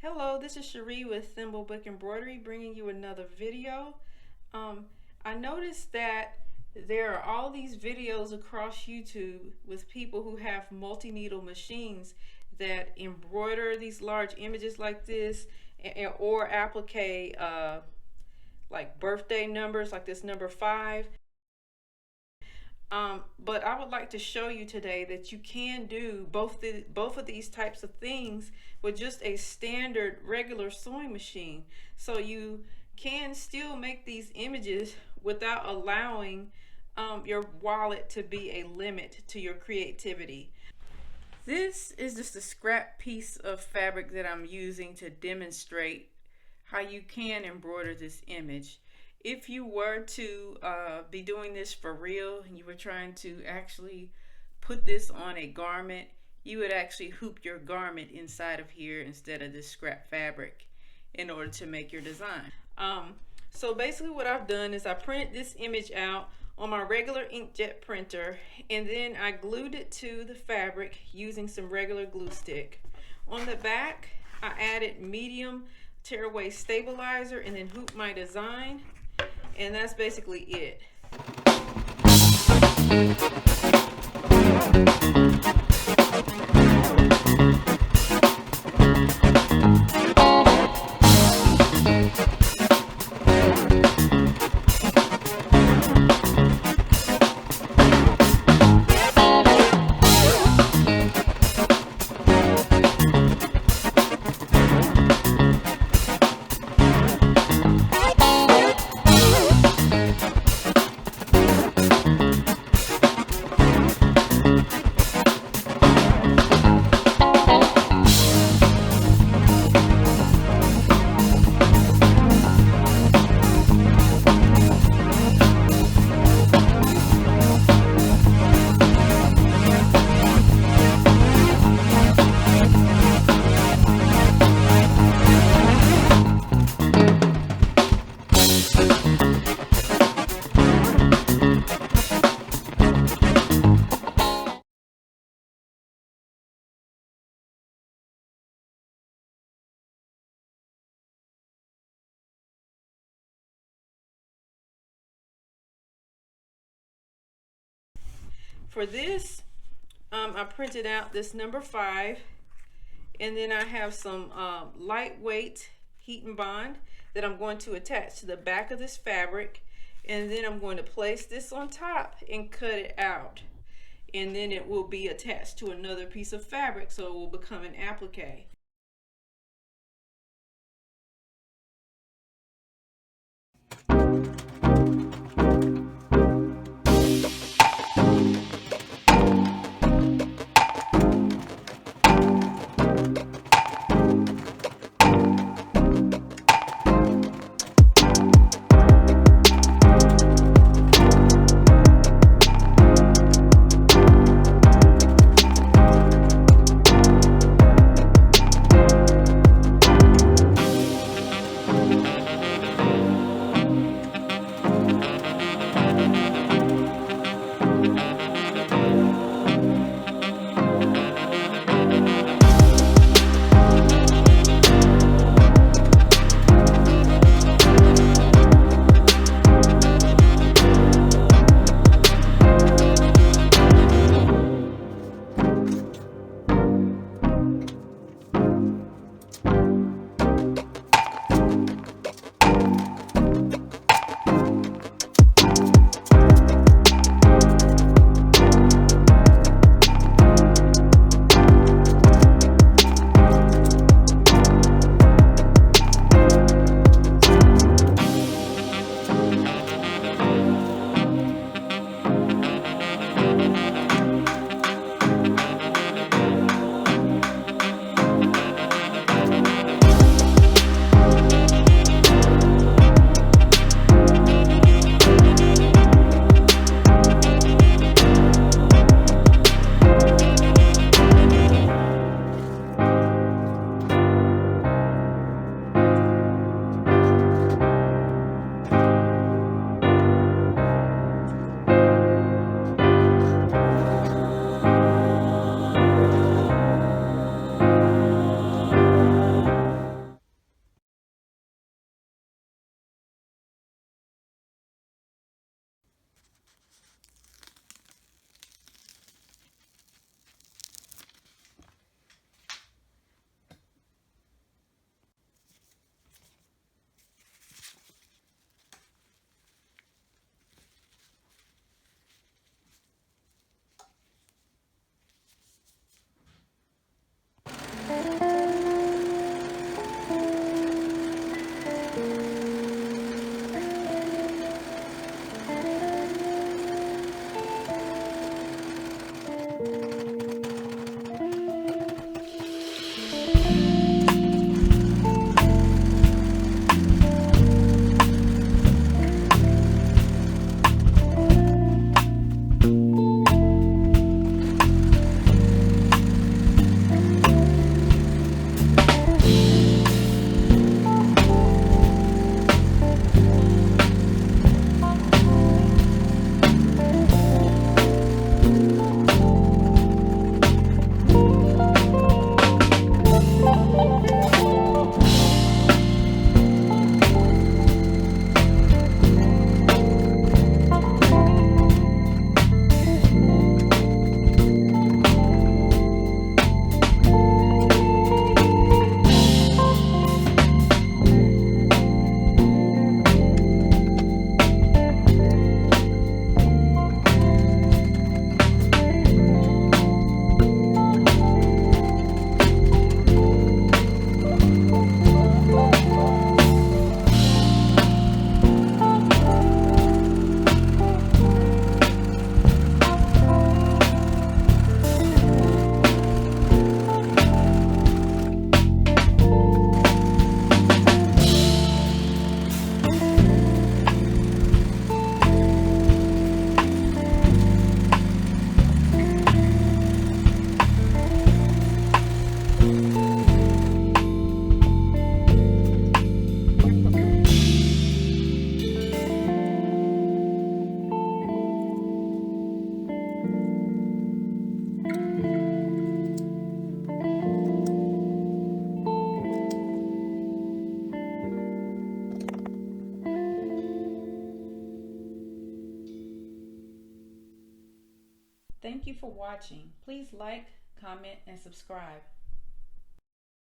Hello, this is Cherie with Embroidery bringing you another video. I noticed that there are all these videos across YouTube with people who have multi-needle machines that embroider these large images like this, or applique like birthday numbers like this number 5. But I would like to show you today that you can do both of these types of things with just a standard regular sewing machine. So you can still make these images without allowing your wallet to be a limit to your creativity. This is just a scrap piece of fabric that I'm using to demonstrate how you can embroider this image. If you were to be doing this for real and you were trying to actually put this on a garment, you would actually hoop your garment inside of here instead of this scrap fabric in order to make your design. So basically what I've done is I printed this image out on my regular inkjet printer, and then I glued it to the fabric using some regular glue stick. On the back, I added medium tearaway stabilizer and then hooped my design, and that's basically it. For this, I printed out this number 5, and then I have some lightweight heat and bond that I'm going to attach to the back of this fabric, and then I'm going to place this on top and cut it out, and then it will be attached to another piece of fabric, so it will become an applique. Thank you for watching. Please like, comment, and subscribe.